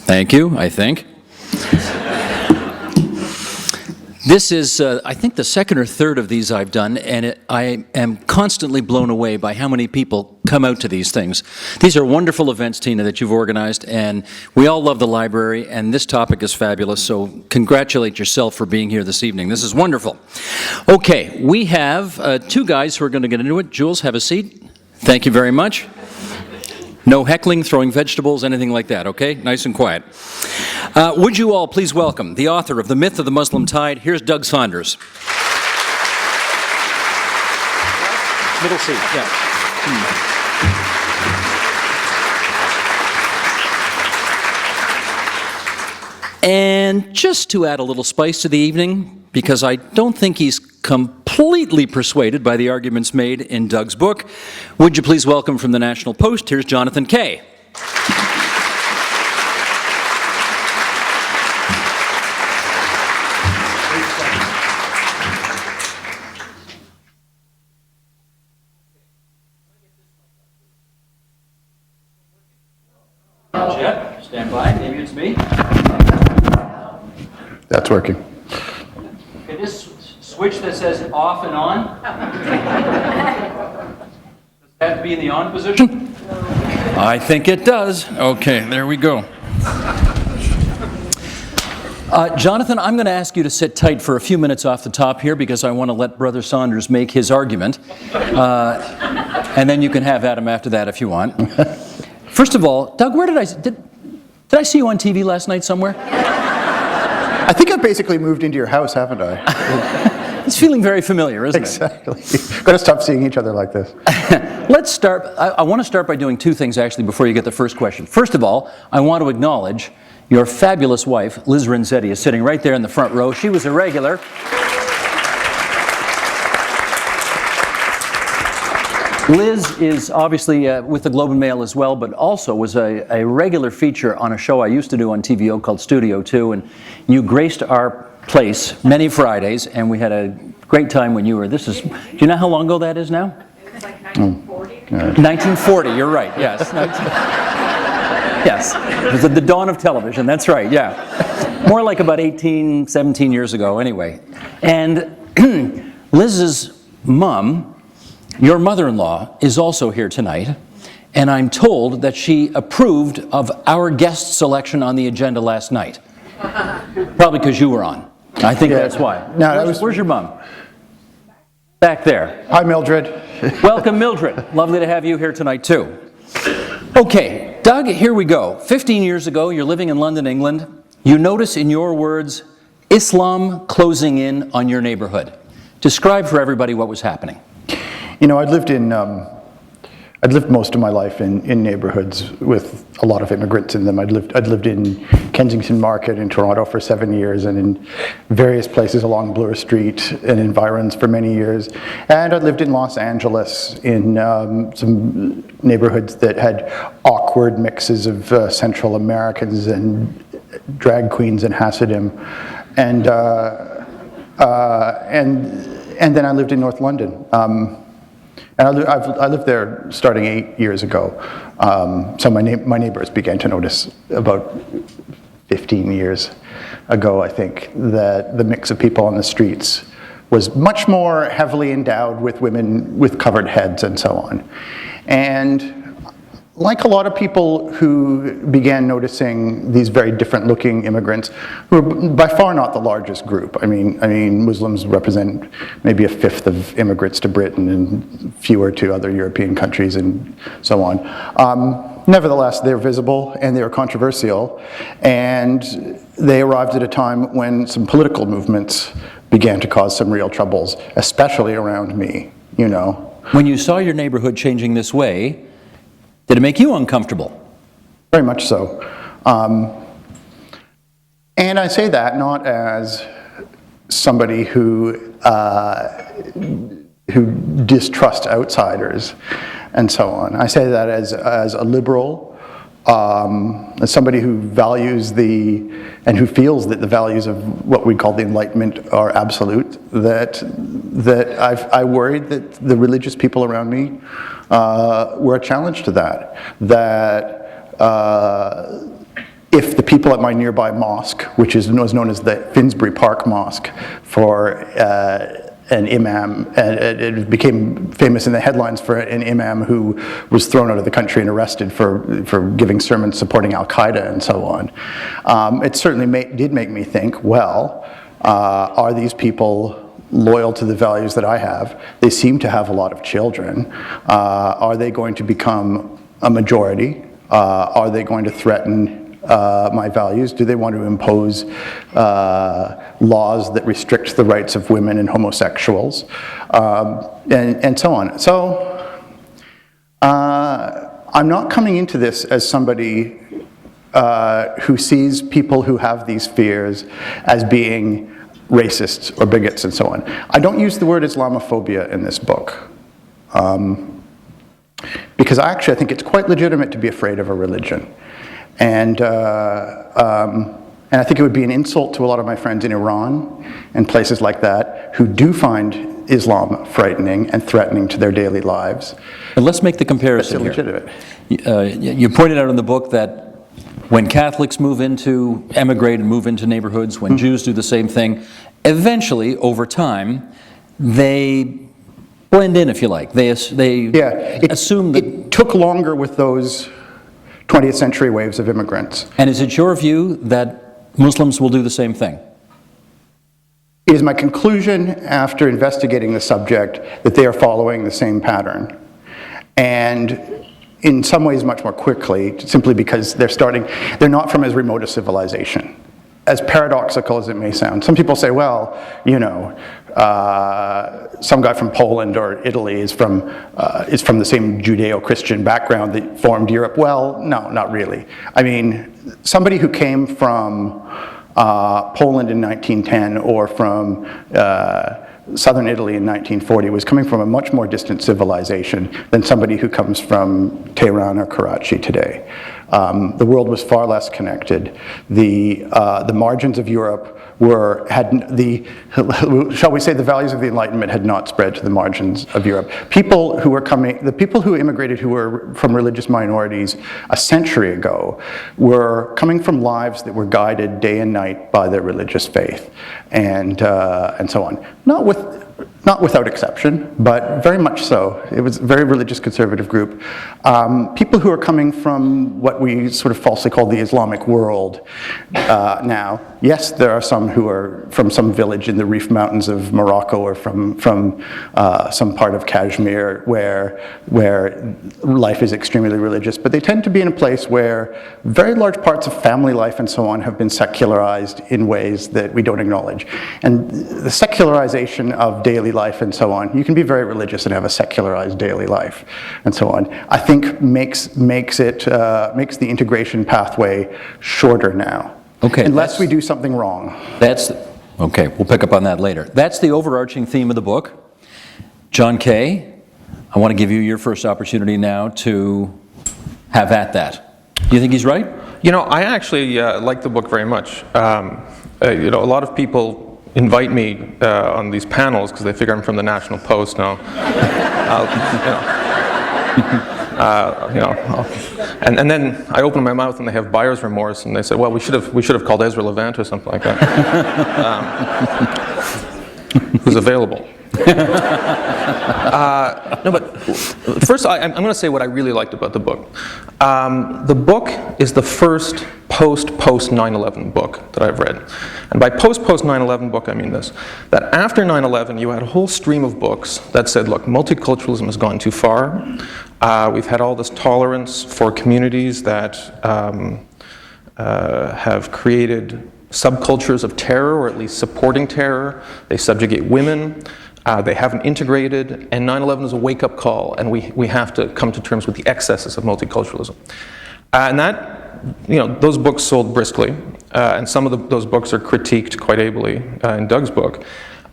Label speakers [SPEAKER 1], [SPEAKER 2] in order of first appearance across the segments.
[SPEAKER 1] Thank you, I think. This is, I think, the second or third of these I've done, and I am constantly blown away by how many people come out to these things. These are wonderful events, Tina, that you've organized, and we all love the library, and this topic is fabulous, so congratulate yourself for being here this evening. This is wonderful. Okay, we have two guys who are going to get into it. Jules, have a seat. Thank you very much. No heckling, throwing vegetables, anything like that, okay? Nice and quiet. Would you all please welcome the author of The Myth of the Muslim Tide. Here's Doug Saunders. Middle seat, yeah. And just to add a little spice to the evening, because I don't think he's completely persuaded by the arguments made in Doug's book, would you please welcome from the National Post, here's Jonathan Kay. Jeff, stand by, maybe it's me.
[SPEAKER 2] That's working.
[SPEAKER 1] Okay, this switch that says off and on, does that have to be in the on position? I think it does. Okay, there we go. Jonathan, I'm going to ask you to sit tight for a few minutes off the top here because I want to let Brother Saunders make his argument. And then you can have Adam after that if you want. First of all, Doug, where did I see you on TV last night somewhere?
[SPEAKER 2] I think I've basically moved into your house, haven't I?
[SPEAKER 1] It's feeling very familiar, isn't it?
[SPEAKER 2] Exactly. Got to stop seeing each other like this.
[SPEAKER 1] Let's start. I want to start by doing two things, actually, before you get the first question. First of all, I want to acknowledge your fabulous wife, Liz Renzetti, is sitting right there in the front row. She was a regular. Liz is obviously with the Globe and Mail as well, but also was a regular feature on a show I used to do on TVO called Studio 2, and you graced our place many Fridays, and we had a great time when you were, do you know how long ago that is now?
[SPEAKER 3] It's like 1940.
[SPEAKER 1] 1940, you're right, yes. Yes, it was at the dawn of television, that's right, yeah. More like about 18, 17 years ago, anyway. And Liz's mom, your mother-in-law, is also here tonight, and I'm told that she approved of our guest selection on the agenda last night. Probably because you were on. I think that's why.
[SPEAKER 2] No,
[SPEAKER 1] where's your mom? Back there.
[SPEAKER 2] Hi, Mildred.
[SPEAKER 1] Welcome, Mildred. Lovely to have you here tonight, too. Okay, Doug, here we go. 15 years ago, you're living in London, England. You notice, in your words, Islam closing in on your neighborhood. Describe for everybody what was happening.
[SPEAKER 2] You know, I'd lived most of my life in neighborhoods with a lot of immigrants in them. I'd lived in Kensington Market in Toronto for 7 years, and in various places along Bloor Street and environs for many years. And I'd lived in Los Angeles in some neighborhoods that had awkward mixes of Central Americans and drag queens and Hasidim. And then I lived in North London. And I lived there starting 8 years ago. So my neighbors began to notice about 15 years ago, I think, that the mix of people on the streets was much more heavily endowed with women with covered heads and so on. And like a lot of people who began noticing these very different looking immigrants, who are by far not the largest group. I mean, Muslims represent maybe a fifth of immigrants to Britain and fewer to other European countries and so on. Nevertheless, they're visible and they're controversial, and they arrived at a time when some political movements began to cause some real troubles, especially around me, you know.
[SPEAKER 1] When you saw your neighborhood changing this way, did it make you uncomfortable?
[SPEAKER 2] Very much so. And I say that not as somebody who distrusts outsiders and so on. I say that as a liberal, as somebody who values and who feels that the values of what we call the Enlightenment are absolute, that I worried that the religious people around me were a challenge to that if the people at my nearby mosque, which was known as the Finsbury Park Mosque, for an imam, and it became famous in the headlines for an imam who was thrown out of the country and arrested for giving sermons supporting Al-Qaeda and so on. It certainly did make me think, well, are these people loyal to the values that I have? They seem to have a lot of children. Are they going to become a majority? Are they going to threaten my values? Do they want to impose laws that restrict the rights of women and homosexuals, and so on? So I'm not coming into this as somebody who sees people who have these fears as being racists or bigots and so on. I don't use the word Islamophobia in this book, because I think it's quite legitimate to be afraid of a religion. And I think it would be an insult to a lot of my friends in Iran and places like that who do find Islam frightening and threatening to their daily lives.
[SPEAKER 1] But let's make the comparison
[SPEAKER 2] That's
[SPEAKER 1] here.
[SPEAKER 2] illegitimate.
[SPEAKER 1] You pointed out in the book that when Catholics emigrate and move into neighborhoods, when Jews do the same thing, eventually, over time, they blend in, if you like. They assume that...
[SPEAKER 2] It took longer with those 20th century waves of immigrants.
[SPEAKER 1] And is it your view that Muslims will do the same thing?
[SPEAKER 2] It is my conclusion after investigating the subject that they are following the same pattern. And in some ways much more quickly, simply because they're not from as remote a civilization. As paradoxical as it may sound. Some people say, well, you know, some guy from Poland or Italy is from the same Judeo-Christian background that formed Europe. Well, no, not really. I mean, somebody who came from Poland in 1910 or from southern Italy in 1940 was coming from a much more distant civilization than somebody who comes from Tehran or Karachi today. The world was far less connected. The margins of Europe shall we say, the values of the Enlightenment had not spread to the margins of Europe. The people who immigrated who were from religious minorities a century ago were coming from lives that were guided day and night by their religious faith, and so on. Not without exception, but very much so. It was a very religious conservative group. People who are coming from what we sort of falsely call the Islamic world now. Yes, there are some who are from some village in the Rif Mountains of Morocco or from some part of Kashmir where life is extremely religious, but they tend to be in a place where very large parts of family life and so on have been secularized in ways that we don't acknowledge. And the secularization of daily life and so on, you can be very religious and have a secularized daily life and so on, I think makes the integration pathway shorter now.
[SPEAKER 1] Okay,
[SPEAKER 2] unless we do something wrong.
[SPEAKER 1] Okay, we'll pick up on that later. That's the overarching theme of the book. John Kay, I want to give you your first opportunity now to have at that. Do you think he's right?
[SPEAKER 3] You know, I actually like the book very much. A lot of people invite me on these panels because they figure I'm from the National Post now. And then I open my mouth and they have buyer's remorse and they say, well, we should have called Ezra Levant or something like that. Who's available. No, but first I'm going to say what I really liked about the book. The book is the first post 9/11 book that I've read. And by post 9/11 book, I mean this, that after 9/11 you had a whole stream of books that said, look, multiculturalism has gone too far. We've had all this tolerance for communities that have created subcultures of terror, or at least supporting terror. They subjugate women. They haven't integrated, and 9/11 is a wake-up call, and we have to come to terms with the excesses of multiculturalism. And that, those books sold briskly, and some of those books are critiqued quite ably in Doug's book.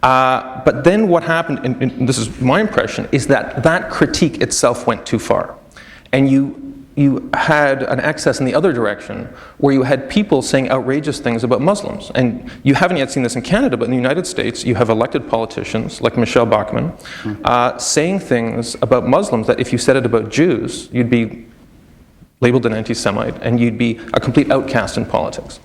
[SPEAKER 3] But then what happened, and this is my impression, is that critique itself went too far. And you had an excess in the other direction, where you had people saying outrageous things about Muslims. And you haven't yet seen this in Canada, but in the United States, you have elected politicians, like Michelle Bachmann, saying things about Muslims that if you said it about Jews, you'd be labeled an anti-Semite, and you'd be a complete outcast in politics.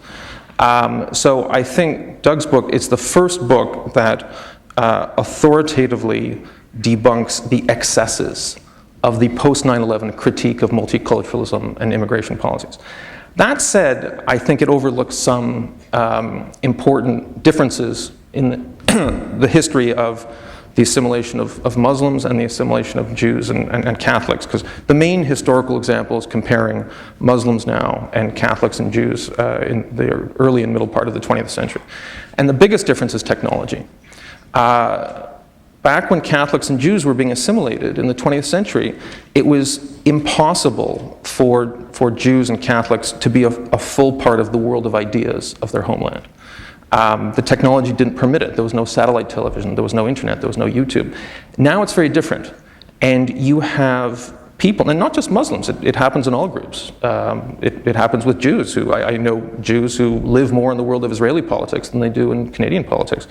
[SPEAKER 3] So I think Doug's book, it's the first book that authoritatively debunks the excesses of the post-9/11 critique of multiculturalism and immigration policies. That said, I think it overlooks some important differences in the history of the assimilation of Muslims and the assimilation of Jews and Catholics, because the main historical example is comparing Muslims now and Catholics and Jews in the early and middle part of the 20th century. And the biggest difference is technology. Back when Catholics and Jews were being assimilated in the 20th century, it was impossible for Jews and Catholics to be a full part of the world of ideas of their homeland. The technology didn't permit it. There was no satellite television, there was no internet, there was no YouTube. Now it's very different. And you have people, and not just Muslims, it happens in all groups. It happens with Jews. I know Jews who live more in the world of Israeli politics than they do in Canadian politics.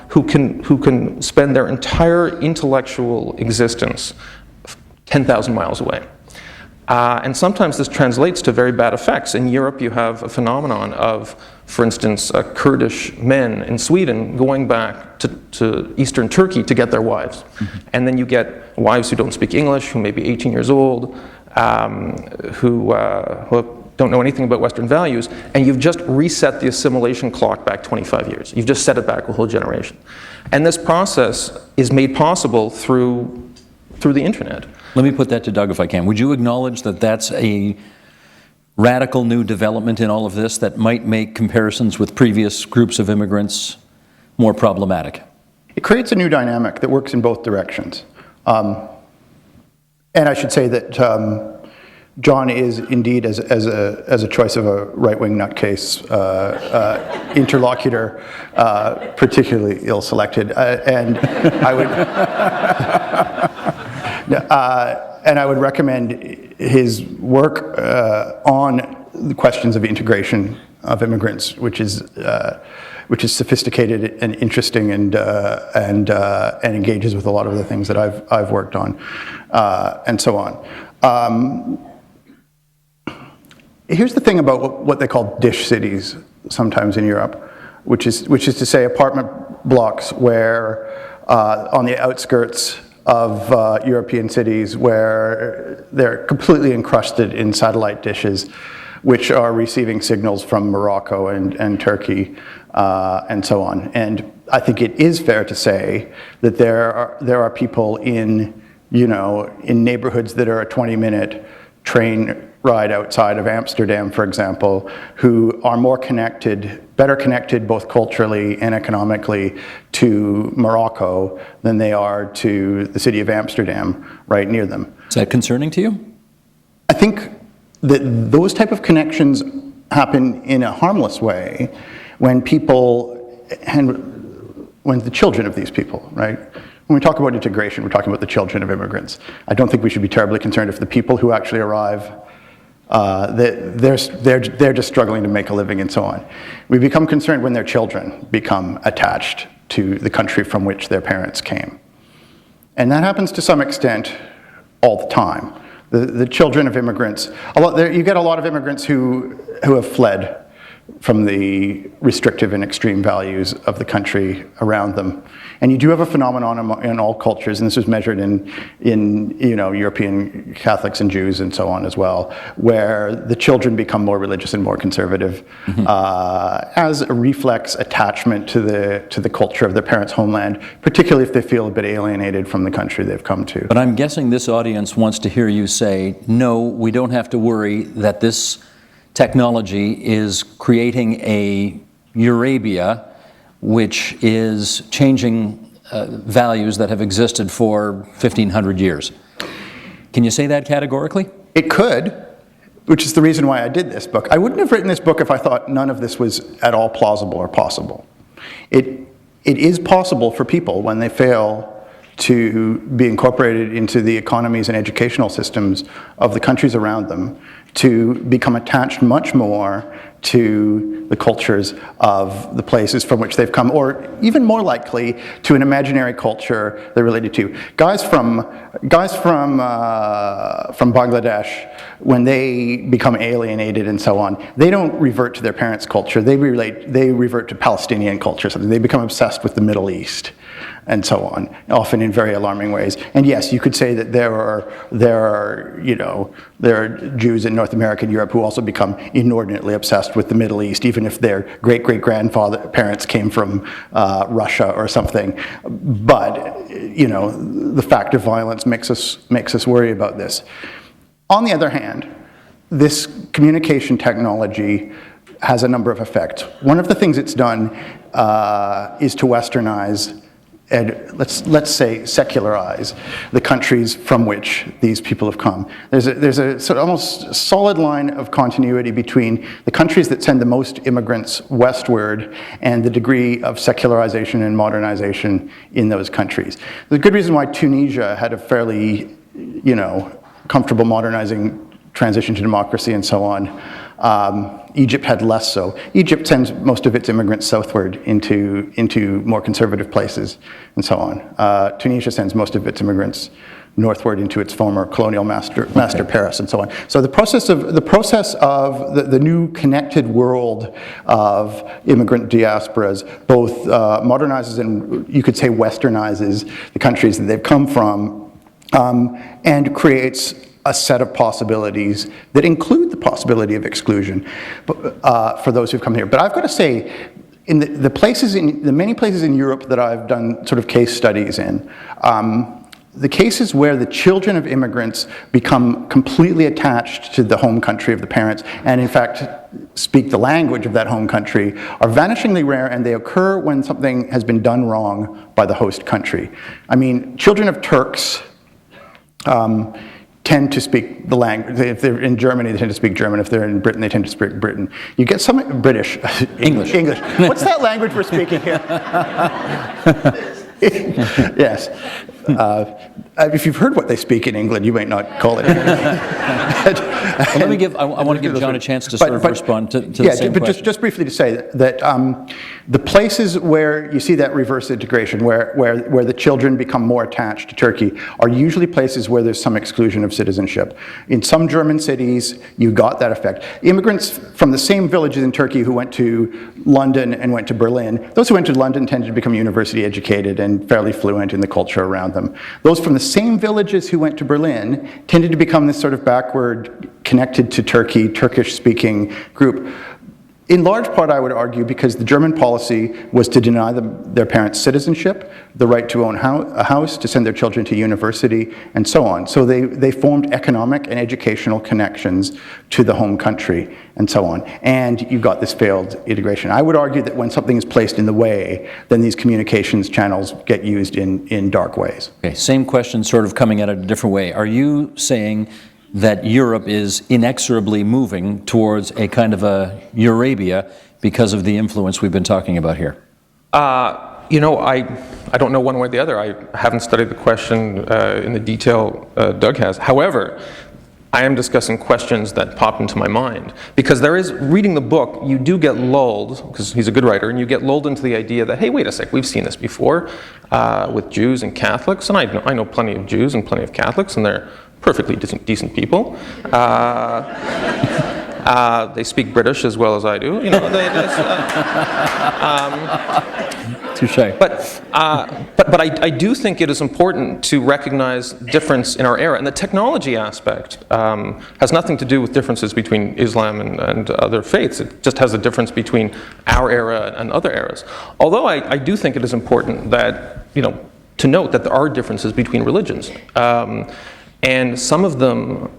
[SPEAKER 3] Who can spend their entire intellectual existence 10,000 miles away. And sometimes this translates to very bad effects. In Europe, you have a phenomenon of, for instance, Kurdish men in Sweden going back to eastern Turkey to get their wives. Mm-hmm. And then you get wives who don't speak English, who may be 18 years old, who don't know anything about Western values, and you've just reset the assimilation clock back 25 years. You've just set it back a whole generation. And this process is made possible through the internet.
[SPEAKER 1] Let me put that to Doug if I can. Would you acknowledge that that's a radical new development in all of this that might make comparisons with previous groups of immigrants more problematic?
[SPEAKER 2] It creates a new dynamic that works in both directions. And I should say that John is indeed, as a choice of a right-wing nutcase interlocutor, particularly ill-selected, and I would recommend his work on the questions of integration of immigrants, which is sophisticated and interesting and engages with a lot of the things that I've worked on, and so on. Here's the thing about what they call dish cities sometimes in Europe, which is to say apartment blocks where on the outskirts of European cities where they're completely encrusted in satellite dishes, which are receiving signals from Morocco and Turkey and so on. And I think it is fair to say that there are people in neighborhoods that are a 20-minute train ride outside of Amsterdam, for example, who are better connected both culturally and economically to Morocco than they are to the city of Amsterdam right near them.
[SPEAKER 1] Is that concerning to you?
[SPEAKER 2] I think that those type of connections happen in a harmless way when the children of these people, right? When we talk about integration, we're talking about the children of immigrants. I don't think we should be terribly concerned if the people who actually arrive they're just struggling to make a living and so on. We become concerned when their children become attached to the country from which their parents came. And that happens to some extent all the time. The children of immigrants, you get a lot of immigrants who have fled from the restrictive and extreme values of the country around them. And you do have a phenomenon in all cultures, and this was measured in European Catholics and Jews and so on as well, where the children become more religious and more conservative as a reflex attachment to the culture of their parents' homeland, particularly if they feel a bit alienated from the country they've come to.
[SPEAKER 1] But I'm guessing this audience wants to hear you say, no, we don't have to worry that this technology is creating a Eurabia which is changing values that have existed for 1,500 years. Can you say that categorically?
[SPEAKER 2] It could, which is the reason why I did this book. I wouldn't have written this book if I thought none of this was at all plausible or possible. It is possible for people when they fail to be incorporated into the economies and educational systems of the countries around them, to become attached much more to the cultures of the places from which they've come, or even more likely to an imaginary culture they're related to. Guys from Bangladesh, when they become alienated and so on, they don't revert to their parents' culture. They revert to Palestinian culture. So they become obsessed with the Middle East and so on, often in very alarming ways. And yes, you could say that there are Jews in North America and Europe who also become inordinately obsessed with the Middle East, even if their parents came from Russia or something. But the fact of violence makes us worry about this. On the other hand, this communication technology has a number of effects. One of the things it's done is to westernize and let's say secularize the countries from which these people have come. There's a sort of almost solid line of continuity between the countries that send the most immigrants westward and the degree of secularization and modernization in those countries. There's a good reason why Tunisia had a fairly, comfortable modernizing transition to democracy and so on. Egypt had less so. Egypt sends most of its immigrants southward into more conservative places and so on. Tunisia sends most of its immigrants northward into its former colonial master Paris and so on. So the process of the new connected world of immigrant diasporas both modernizes and you could say westernizes the countries that they've come from and creates a set of possibilities that include the possibility of exclusion for those who've come here. But I've got to say, in the many places in Europe that I've done sort of case studies in, the cases where the children of immigrants become completely attached to the home country of the parents and in fact speak the language of that home country are vanishingly rare, and they occur when something has been done wrong by the host country. I mean, children of Turks tend to speak the language. If they're in Germany, they tend to speak German. If they're in Britain, they tend to speak Britain. You get some British.
[SPEAKER 1] English.
[SPEAKER 2] What's that language we're speaking here? Yes. If you've heard what they speak in England, you might not call it.
[SPEAKER 1] Well, I want to give John a chance to sort of respond to the same question.
[SPEAKER 2] Just briefly to say that the places where you see that reverse integration, where the children become more attached to Turkey, are usually places where there's some exclusion of citizenship. In some German cities, you got that effect. Immigrants from the same villages in Turkey who went to London and went to Berlin, those who went to London tended to become university educated and fairly fluent in the culture around them. Those from the same villages who went to Berlin tended to become this sort of backward, connected to Turkey, Turkish-speaking group. In large part, I would argue, because the German policy was to deny their parents citizenship, the right to own a house, to send their children to university, and so on. So they formed economic and educational connections to the home country, and so on. And you got this failed integration. I would argue that when something is placed in the way, then these communications channels get used in dark ways.
[SPEAKER 1] Okay, same question sort of coming at it a different way. Are you saying that Europe is inexorably moving towards a kind of a Eurabia because of the influence we've been talking about here?
[SPEAKER 3] I don't know one way or the other. I haven't studied the question in the detail Doug has. However, I am discussing questions that pop into my mind. Because reading the book, you do get lulled, because he's a good writer, and you get lulled into the idea that, hey, wait a sec, we've seen this before with Jews and Catholics, and I know plenty of Jews and plenty of Catholics, and they're perfectly decent people. They speak British as well as I do.
[SPEAKER 1] Touché.
[SPEAKER 3] But I do think it is important to recognize difference in our era. And the technology aspect has nothing to do with differences between Islam and other faiths. It just has a difference between our era and other eras. Although I do think it is important that, to note that there are differences between religions. And some of them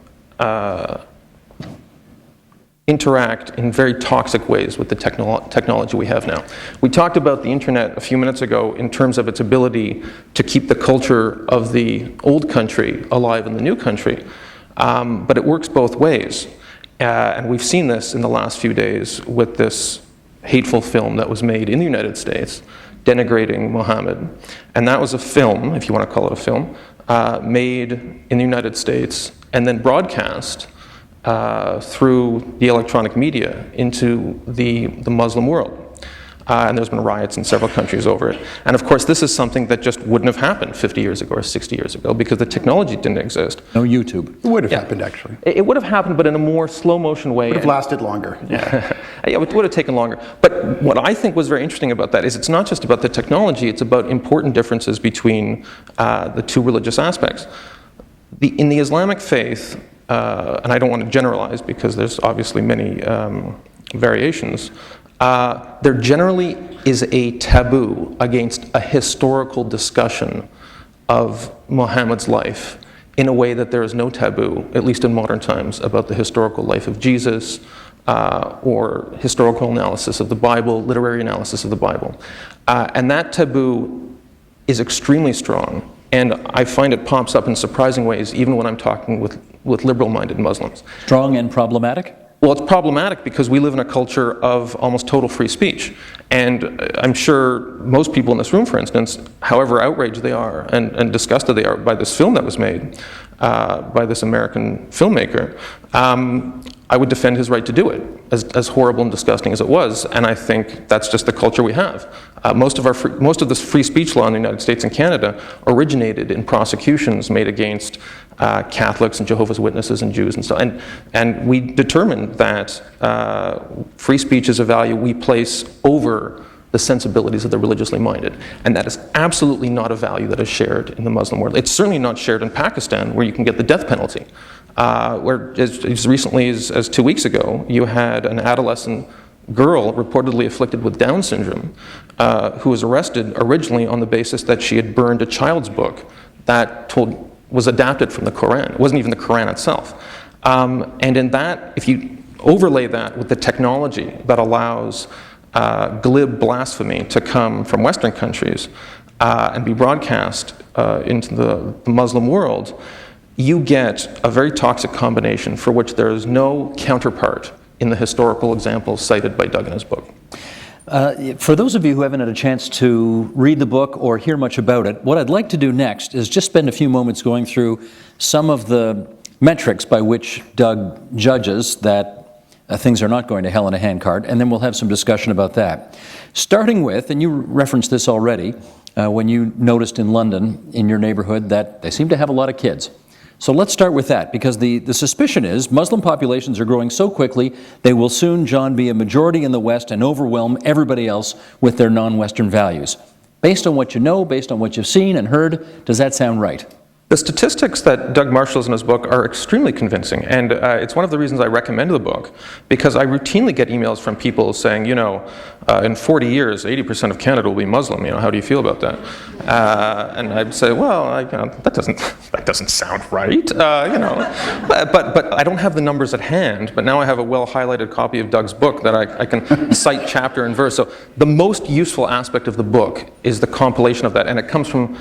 [SPEAKER 3] interact in very toxic ways with the technology we have now. We talked about the internet a few minutes ago in terms of its ability to keep the culture of the old country alive in the new country, but it works both ways. And we've seen this in the last few days with this hateful film that was made in the United States denigrating Muhammad. And that was a film, if you want to call it a film, made in the United States and then broadcast through the electronic media into the Muslim world. And there's been riots in several countries over it. And of course, this is something that just wouldn't have happened 50 years ago or 60 years ago because the technology didn't exist.
[SPEAKER 1] No YouTube.
[SPEAKER 2] It would have happened, actually.
[SPEAKER 3] It would have happened, but in a more slow motion way.
[SPEAKER 2] It would have lasted longer.
[SPEAKER 3] Yeah, it would have taken longer. But what I think was very interesting about that is it's not just about the technology, it's about important differences between the two religious aspects. In the Islamic faith, and I don't want to generalize because there's obviously many variations, there generally is a taboo against a historical discussion of Muhammad's life in a way that there is no taboo, at least in modern times, about the historical life of Jesus or historical analysis of the Bible, literary analysis of the Bible. And that taboo is extremely strong. And I find it pops up in surprising ways, even when I'm talking with liberal-minded Muslims.
[SPEAKER 1] Strong and problematic?
[SPEAKER 3] Well, it's problematic because we live in a culture of almost total free speech. And I'm sure most people in this room, for instance, however outraged they are and disgusted they are by this film that was made by this American filmmaker, I would defend his right to do it, as horrible and disgusting as it was. And I think that's just the culture we have. Most of this free speech law in the United States and Canada originated in prosecutions made against Catholics and Jehovah's Witnesses and Jews and so on. And we determined that free speech is a value we place over the sensibilities of the religiously minded. And that is absolutely not a value that is shared in the Muslim world. It's certainly not shared in Pakistan, where you can get the death penalty. Where as recently as 2 weeks ago, you had an adolescent girl reportedly afflicted with Down syndrome who was arrested originally on the basis that she had burned a child's book that was adapted from the Quran. It wasn't even the Quran itself. And in that, if you overlay that with the technology that allows glib blasphemy to come from Western countries and be broadcast into the Muslim world, you get a very toxic combination for which there is no counterpart in the historical examples cited by Doug in his book.
[SPEAKER 1] For those of you who haven't had a chance to read the book or hear much about it, what I'd like to do next is just spend a few moments going through some of the metrics by which Doug judges that things are not going to hell in a handcart, and then we'll have some discussion about that. Starting with, and you referenced this already, when you noticed in London, in your neighborhood, that they seem to have a lot of kids. So let's start with that, because the suspicion is Muslim populations are growing so quickly, they will soon, John, be a majority in the West and overwhelm everybody else with their non-Western values. Based on what you know, based on what you've seen and heard, does that sound right?
[SPEAKER 3] The statistics that Doug marshals in his book are extremely convincing, and it's one of the reasons I recommend the book, because I routinely get emails from people saying, you know, in 40 years, 80% of Canada will be Muslim. You know, how do you feel about that? And I'd say, well, that doesn't sound right. You know, but I don't have the numbers at hand. But now I have a well-highlighted copy of Doug's book that I can cite chapter and verse. So the most useful aspect of the book is the compilation of that, and it comes from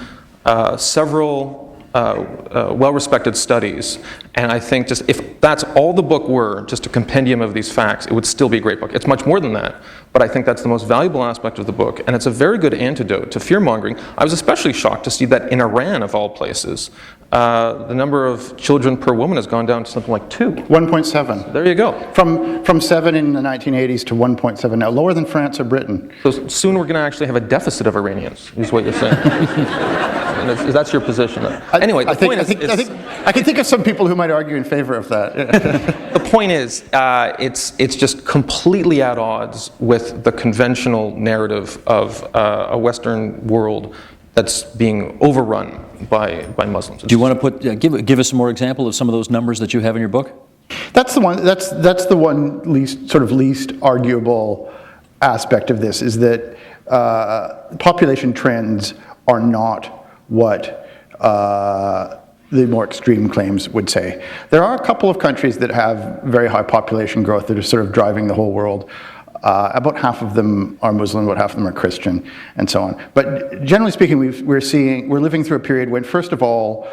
[SPEAKER 3] several well-respected studies, and I think just if that's all the book were, just a compendium of these facts, it would still be a great book. It's much more than that, but I think that's the most valuable aspect of the book, and it's a very good antidote to fear-mongering. I was especially shocked to see that in Iran, of all places, the number of children per woman has gone down to something like 2.
[SPEAKER 2] 1.7.
[SPEAKER 3] There you go.
[SPEAKER 2] From 7 in the 1980s to 1.7 now, lower than France or Britain.
[SPEAKER 3] So soon we're going to actually have a deficit of Iranians, is what you're saying. If that's your position. Anyway, the point is...
[SPEAKER 2] I can think of some people who might argue in favor of that.
[SPEAKER 3] The point is, it's just completely at odds with the conventional narrative of a Western world that's being overrun by Muslims.
[SPEAKER 1] Do you want to give us some more example of some of those numbers that you have in your book?
[SPEAKER 2] That's the one. That's the one least arguable aspect of this, is that population trends are not what the more extreme claims would say. There are a couple of countries that have very high population growth that are sort of driving the whole world. About half of them are Muslim, about half of them are Christian, and so on. But generally speaking, we're living through a period when, first of all,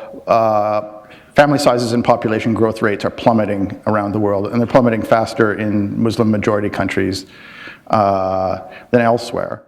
[SPEAKER 2] family sizes and population growth rates are plummeting around the world, and they're plummeting faster in Muslim majority countries than elsewhere.